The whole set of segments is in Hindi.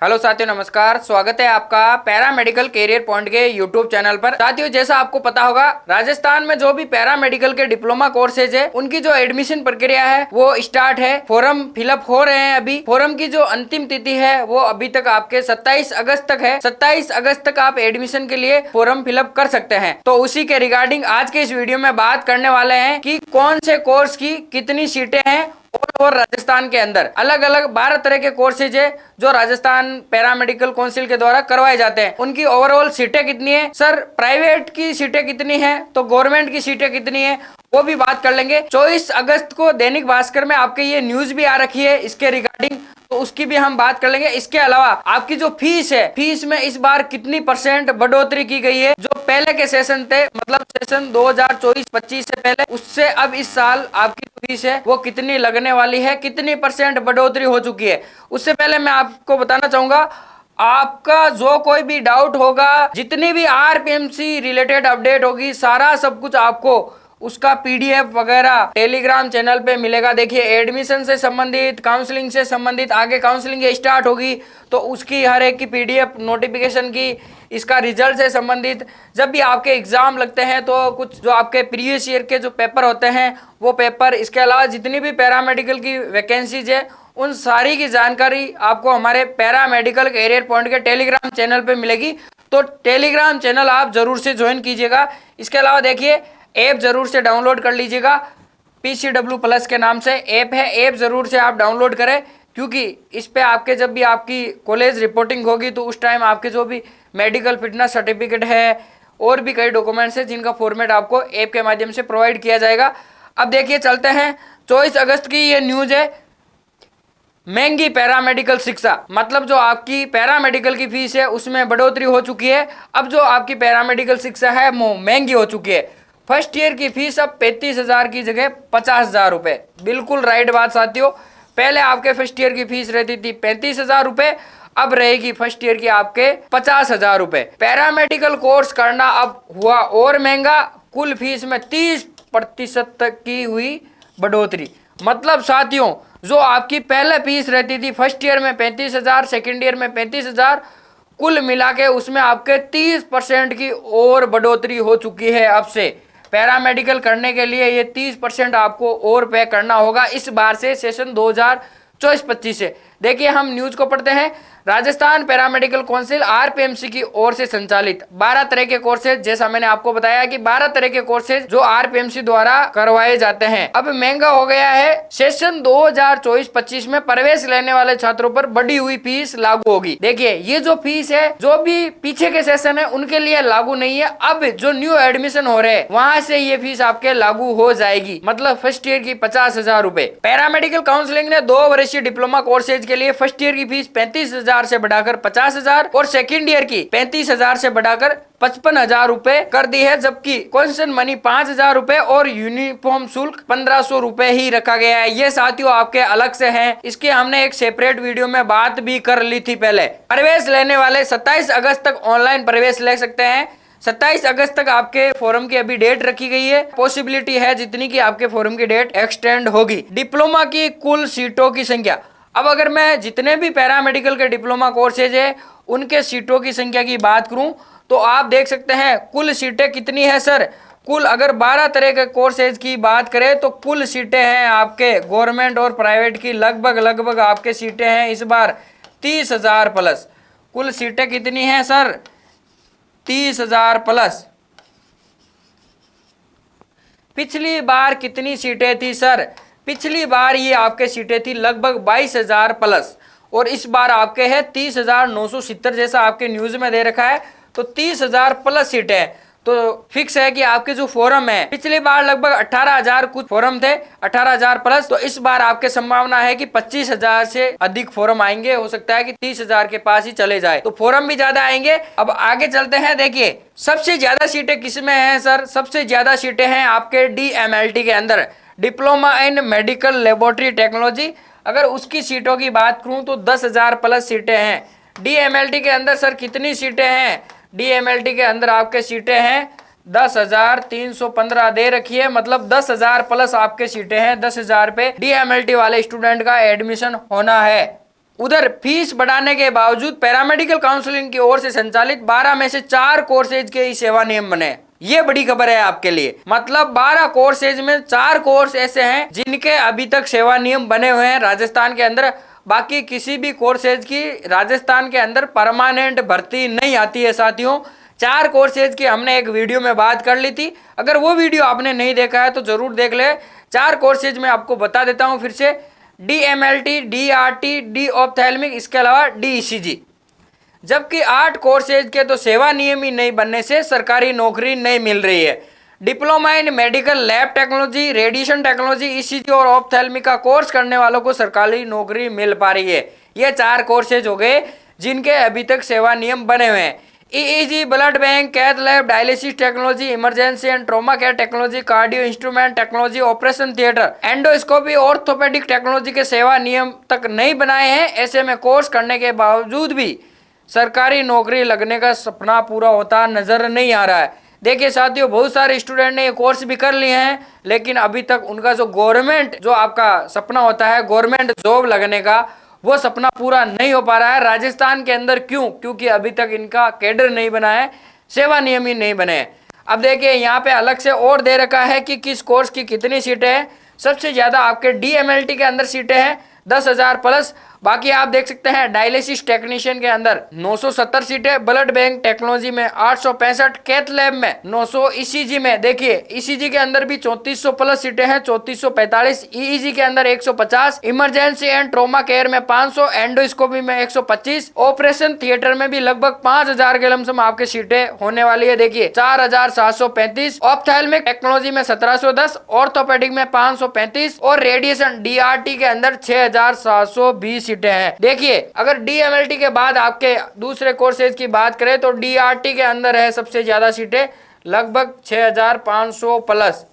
हेलो साथियों, नमस्कार। स्वागत है आपका पैरामेडिकल कैरियर पॉइंट के यूट्यूब चैनल पर। साथियों, जैसा आपको पता होगा, राजस्थान में जो भी पैरामेडिकल के डिप्लोमा कोर्सेज है उनकी जो एडमिशन प्रक्रिया है वो स्टार्ट है। फॉर्म फिलअप हो रहे हैं। अभी फॉर्म की जो अंतिम तिथि है वो अभी तक आपके 27 अगस्त तक है। 27 अगस्त तक आप एडमिशन के लिए फॉर्म फिलअप कर सकते हैं। तो उसी के रिगार्डिंग आज के इस वीडियो में बात करने वाले हैं कि कौन से कोर्स की कितनी सीटें हैं और राजस्थान के अंदर अलग अलग 12 तरह के कोर्सेज है जो राजस्थान पैरामेडिकल काउंसिल के द्वारा करवाए जाते हैं। उनकी ओवरऑल सीटें कितनी है, सर प्राइवेट की सीटें कितनी है, तो गवर्नमेंट की सीटें कितनी है, वो भी बात कर लेंगे। 24 अगस्त को दैनिक भास्कर में आपके ये न्यूज भी आ रखी है इसके रिगार्डिंग, तो उसकी भी हम बात कर लेंगे। इसके अलावा आपकी जो फीस है, फीस में इस बार कितनी % बढ़ोतरी की गई है। जो पहले के सेशन थे, मतलब सेशन 2024-25 से पहले, उससे अब इस साल आपकी फीस है वो कितनी लगने वाली है, कितनी % बढ़ोतरी हो चुकी है। उससे पहले मैं आपको बताना चाहूंगा, आपका जो कोई भी डाउट होगा, जितनी भी आरपीएमसी रिलेटेड अपडेट होगी, सारा सब कुछ आपको उसका PDF वगैरह टेलीग्राम चैनल पे मिलेगा। देखिए, एडमिशन से संबंधित, काउंसलिंग से संबंधित, आगे काउंसलिंग स्टार्ट होगी तो उसकी हर एक की PDF नोटिफिकेशन की, इसका रिजल्ट से संबंधित, जब भी आपके एग्जाम लगते हैं तो कुछ जो आपके प्रीवियस ईयर के जो पेपर होते हैं वो पेपर, इसके अलावा जितनी भी पैरामेडिकल की वैकेंसीज है उन सारी की जानकारी आपको हमारे पैरामेडिकल कैरियर पॉइंट के टेलीग्राम चैनल पे मिलेगी। तो टेलीग्राम चैनल आप जरूर से ज्वाइन कीजिएगा। इसके अलावा देखिए, ऐप जरूर से डाउनलोड कर लीजिएगा। PCW प्लस के नाम से ऐप है, ऐप जरूर से आप डाउनलोड करें, क्योंकि इस पे आपके जब भी आपकी कॉलेज रिपोर्टिंग होगी तो उस टाइम आपके जो भी मेडिकल फिटनेस सर्टिफिकेट है और भी कई डॉक्यूमेंट्स है जिनका फॉर्मेट आपको ऐप के माध्यम से प्रोवाइड किया जाएगा। अब देखिए, चलते हैं 24 अगस्त की ये न्यूज है। महंगी पैरामेडिकल शिक्षा, मतलब जो आपकी पैरामेडिकल की फीस है उसमें बढ़ोतरी हो चुकी है। अब जो आपकी पैरामेडिकल शिक्षा है वो महंगी हो चुकी है। फर्स्ट ईयर की फीस अब 35,000 की जगह 50,000 रुपए। बिल्कुल राइट बात साथियों। पहले आपके फर्स्ट ईयर की फीस रहती थी 35,000 रुपए, अब रहेगी फर्स्ट ईयर की आपके 50,000 रुपए। पैरामेडिकल कोर्स करना अब हुआ और महंगा। कुल फीस में 30% तक की हुई बढ़ोतरी। मतलब साथियों, जो आपकी पहले फीस रहती थी फर्स्ट ईयर में 35,000, सेकेंड ईयर में 35,000, कुल मिला के उसमें आपके 30% की और बढ़ोतरी हो चुकी है। अब से पैरामेडिकल करने के लिए ये 30% आपको और पे करना होगा इस बार से, सेशन 2024-25 से। देखिए, हम न्यूज को पढ़ते हैं। राजस्थान पैरामेडिकल काउंसिल आरपीएमसी की ओर से संचालित 12 तरह के कोर्सेज, जैसा मैंने आपको बताया कि 12 तरह के कोर्सेज जो आरपीएमसी द्वारा करवाए जाते हैं, अब महंगा हो गया है। सेशन 2024-25 में प्रवेश लेने वाले छात्रों पर बढ़ी हुई फीस लागू होगी। देखिए, ये जो फीस है जो भी पीछे के सेशन है उनके लिए लागू नहीं है। अब जो न्यू एडमिशन हो रहे हैं वहां से ये फीस आपके लागू हो जाएगी। मतलब फर्स्ट ईयर की 50,000 रुपए। पैरामेडिकल काउंसिलिंग ने 2 वर्षीय डिप्लोमा कोर्सेज के लिए फर्स्ट ईयर की फीस 35,000 से बढ़ाकर 50,000 और सेकंड ईयर की 35,000 से बढ़ाकर 55,000 रुपए कर दी है। जबकि कॉन्सेशन मनी 5,000 रुपए और यूनिफॉर्म शुल्क 1,500 रुपए ही रखा गया है। ये साथियों आपके अलग से हैं, इसकी हमने एक सेपरेट वीडियो में बात भी कर ली थी पहले। प्रवेश लेने वाले 27 अगस्त तक ऑनलाइन प्रवेश ले सकते हैं। 27 अगस्त तक आपके फॉर्म की अभी डेट रखी गई है। पॉसिबिलिटी है जितनी की आपके फॉर्म की डेट एक्सटेंड होगी। डिप्लोमा की कुल सीटों की संख्या, अब अगर मैं जितने भी पैरामेडिकल के डिप्लोमा कोर्सेज है उनके सीटों की संख्या की बात करूं तो आप देख सकते हैं कुल सीटें कितनी है सर। कुल अगर 12 तरह के कोर्सेज की बात करें तो कुल सीटें हैं आपके गवर्नमेंट और प्राइवेट की लगभग आपके सीटें हैं इस बार 30,000 प्लस। कुल सीटें कितनी हैं सर? 30,000 प्लस। पिछली बार कितनी सीटें थी सर? पिछली बार ये आपके सीटें थी लगभग 22,000 प्लस और इस बार आपके है 30,970, जैसा आपके न्यूज में दे रखा है। तो 30,000 प्लस सीटें हैं। तो फिक्स है कि आपके जो फॉर्म है, पिछली बार लगभग 18,000 कुछ फॉर्म थे, 18,000 प्लस। तो इस बार आपके संभावना है कि 25,000 से अधिक फॉर्म आएंगे। हो सकता है कि 30,000 के पास ही चले जाए, तो फॉर्म भी ज्यादा आएंगे। अब आगे चलते हैं। देखिए, सबसे ज्यादा सीटें किसमें हैं सर? सबसे ज्यादा सीटें हैं आपके DMLT के अंदर, diploma in medical laboratory technology. अगर उसकी सीटों की बात करूं तो 10,000 प्लस सीटें हैं। DMLT के अंदर सर कितनी सीटें हैं? DMLT के अंदर आपके सीटें हैं 10,315 दे रखी है। मतलब 10,000 प्लस आपके सीटें हैं। 10,000 पे DMLT वाले स्टूडेंट का एडमिशन होना है। उधर फीस बढ़ाने के बावजूद पैरामेडिकल काउंसलिंग की ओर से संचालित 12 में से 4 कोर्सेज के ही सेवा नियम बने। ये बड़ी खबर है आपके लिए। मतलब 12 कोर्सेज में 4 कोर्स ऐसे हैं जिनके अभी तक सेवा नियम बने हुए हैं राजस्थान के अंदर। बाकी किसी भी कोर्सेज की राजस्थान के अंदर परमानेंट भर्ती नहीं आती है साथियों। 4 कोर्सेज की हमने एक वीडियो में बात कर ली थी, अगर वो वीडियो आपने नहीं देखा है तो जरूर देख ले। 4 कोर्सेज में आपको बता देता हूँ फिर से, DMLT, DRT, डी ऑप्थेल्मिक, इसके अलावा DECG। जबकि 8 कोर्सेज के तो सेवा नियम ही नहीं बनने से सरकारी नौकरी नहीं मिल रही है। Diploma in medical lab technology, radiation technology, ECG और ऑप्थेल्मिक का कोर्स करने वालों को सरकारी नौकरी मिल पा रही है। ये 4 कोर्सेज हो गए जिनके अभी तक सेवा नियम बने हुए हैं। EEG, blood bank, cath lab, dialysis technology, emergency and trauma care technology, cardio instrument technology, operation theatre, endoscopy, orthopaedic technology के सेवा नियम तक नहीं बनाए हैं। ऐसे में कोर्स करने के बावजूद भी सरकारी नौकरी लगने का सपना पूरा होता नजर नहीं आ रहा है। देखिए साथियों, बहुत सारे स्टूडेंट ने ये कोर्स भी कर लिए हैं, लेकिन अभी तक उनका जो गवर्नमेंट जो आपका सपना होता है गवर्नमेंट जॉब लगने का, वो सपना पूरा नहीं हो पा रहा है राजस्थान के अंदर। क्यों? क्योंकि अभी तक इनका कैडर नहीं बना है, सेवा नियम ही नहीं बने हैं। अब देखिए यहाँ पे अलग से और दे रखा है कि किस कोर्स की कितनी सीटें हैं। सबसे ज्यादा आपके DMLT के अंदर सीटें हैं 10,000 प्लस। बाकी आप देख सकते हैं डायलिसिस टेक्नीशियन के अंदर 970 सीटें, ब्लड बैंक टेक्नोलॉजी में 865, कैथ लैब में 900, ECG में देखिए ECG के अंदर भी 3400 प्लस सीटें हैं 3445, EEG के अंदर 150, इमरजेंसी एंड ट्रॉमा केयर में 500, एंडोस्कोपी में 125, ऑपरेशन थिएटर में भी लगभग 5000 के लमसम आपके सीटें होने वाली है। देखिए 4735, ऑप्थेल्मिक टेक्नोलॉजी में 1710, ऑर्थोपेडिक में 535 और रेडिएशन DRT के अंदर 6720 सीटें हैं। देखिए अगर DMLT के बाद आपके दूसरे कोर्सेज की बात करें तो DRT के अंदर है सबसे ज्यादा सीटें, लगभग 6500 प्लस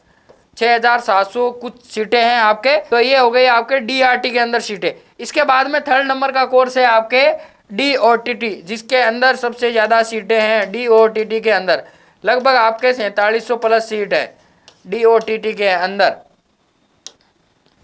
6700 कुछ सीटें हैं आपके। तो ये हो गई आपके DRT के अंदर सीटें। इसके बाद में 3rd नंबर का कोर्स है आपके DOTT, जिसके अंदर सबसे ज्यादा सीटें हैं। DOTT के अंदर लगभग आपके 4700 प्लस सीट है DOTT के अंदर।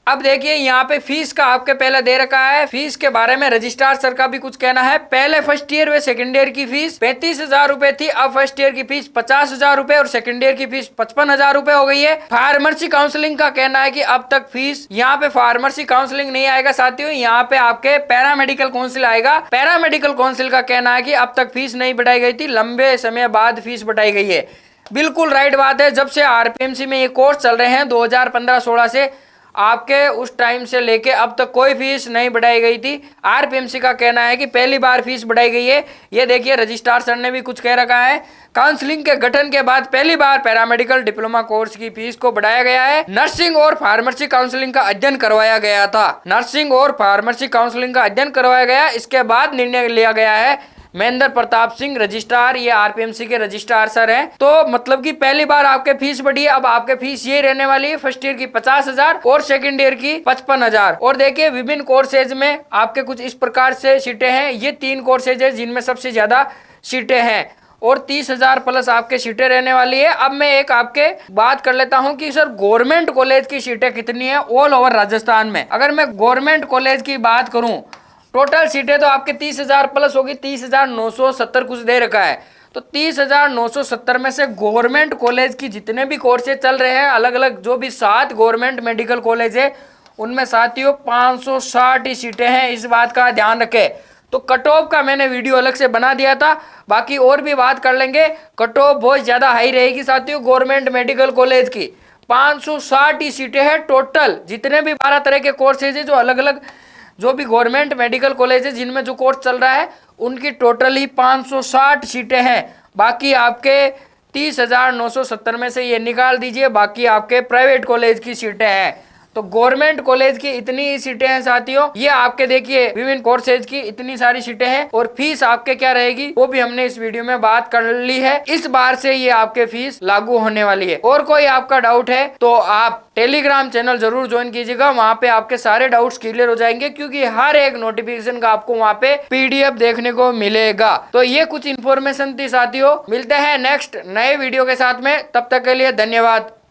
अब देखिए यहाँ पे फीस का आपके पहले दे रखा है। फीस के बारे में रजिस्ट्रार सर का भी कुछ कहना है। पहले फर्स्ट ईयर व सेकंड ईयर की फीस 35,000 रुपए थी, अब फर्स्ट ईयर की फीस 50,000 रुपए और सेकंड ईयर की फीस 55,000 रुपए हो गई है। फार्मेसी काउंसलिंग का कहना है कि अब तक फीस, यहाँ पे फार्मेसी काउंसलिंग नहीं आएगा साथियों, यहाँ पे आपके पैरामेडिकल काउंसिल आएगा। पैरामेडिकल काउंसिल का कहना है कि अब तक फीस नहीं बढ़ाई गई थी, लंबे समय बाद फीस बढ़ाई गई है। बिल्कुल राइट बात है। जब से RPMC में ये कोर्स चल रहे हैं 2015-16 से, आपके उस टाइम से लेके अब तक कोई फीस नहीं बढ़ाई गई थी। RPMC का कहना है कि पहली बार फीस बढ़ाई गई है। ये देखिए रजिस्ट्रार सर ने भी कुछ कह रखा है। काउंसलिंग के गठन के बाद पहली बार पैरामेडिकल डिप्लोमा कोर्स की फीस को बढ़ाया गया है। नर्सिंग और फार्मेसी काउंसलिंग का अध्ययन करवाया गया था। नर्सिंग और फार्मेसी काउंसलिंग का अध्ययन करवाया गया, इसके बाद निर्णय लिया गया है। महेंद्र प्रताप सिंह रजिस्ट्रार, ये RPMC के रजिस्ट्रार सर हैं। तो मतलब कि पहली बार आपके फीस बढ़ी है। अब आपके फीस ये रहने वाली है, फर्स्ट ईयर की 50,000 और सेकंड ईयर की 55,000। और देखिए विभिन्न कोर्सेज में आपके कुछ इस प्रकार से सीटें हैं। ये 3 कोर्सेज है जिनमें सबसे ज्यादा सीटें हैं और 30,000 प्लस आपके सीटें रहने वाली है। अब मैं एक आपके बात कर लेता हूं कि सर गवर्नमेंट कॉलेज की सीटें कितनी है ऑल ओवर राजस्थान में। अगर मैं गवर्नमेंट कॉलेज की बात करूं, टोटल सीटें तो आपके 30,000 प्लस होगी, 30,970 कुछ दे रखा है। तो 30,970 में से गवर्नमेंट कॉलेज की जितने भी कोर्सेज चल रहे हैं अलग अलग, जो भी 7 गवर्नमेंट मेडिकल कॉलेज है, उनमें साथियों 560 ही सीटें हैं। इस बात का ध्यान रखें। तो कट ऑफ का मैंने वीडियो अलग से बना दिया था, बाकी और भी बात कर लेंगे। कट ऑफ बहुत ज्यादा हाई रहेगी साथियों गवर्नमेंट मेडिकल कॉलेज की। 560 ही सीटें हैं टोटल। जितने भी 12 तरह के कोर्सेज है, जो अलग अलग जो भी गवर्नमेंट मेडिकल कॉलेज है जिनमें जो कोर्स चल रहा है, उनकी टोटल ही 560 सीटें हैं। बाकी आपके 30,970 में से ये निकाल दीजिए, बाकी आपके प्राइवेट कॉलेज की सीटें हैं। तो गवर्नमेंट कॉलेज की इतनी ही सीटें हैं साथियों। ये आपके देखिए विभिन्न कोर्सेज की इतनी सारी सीटें हैं और फीस आपके क्या रहेगी वो भी हमने इस वीडियो में बात कर ली है। इस बार से ये आपके फीस लागू होने वाली है। और कोई आपका डाउट है तो आप टेलीग्राम चैनल जरूर ज्वाइन कीजिएगा, वहां पे आपके सारे डाउट्स क्लियर हो जाएंगे, क्योंकि हर एक नोटिफिकेशन का आपको वहां पे PDF देखने को मिलेगा। तो ये कुछ इन्फॉर्मेशन थी साथियों। मिलते हैं नेक्स्ट नए वीडियो के साथ में, तब तक के लिए धन्यवाद।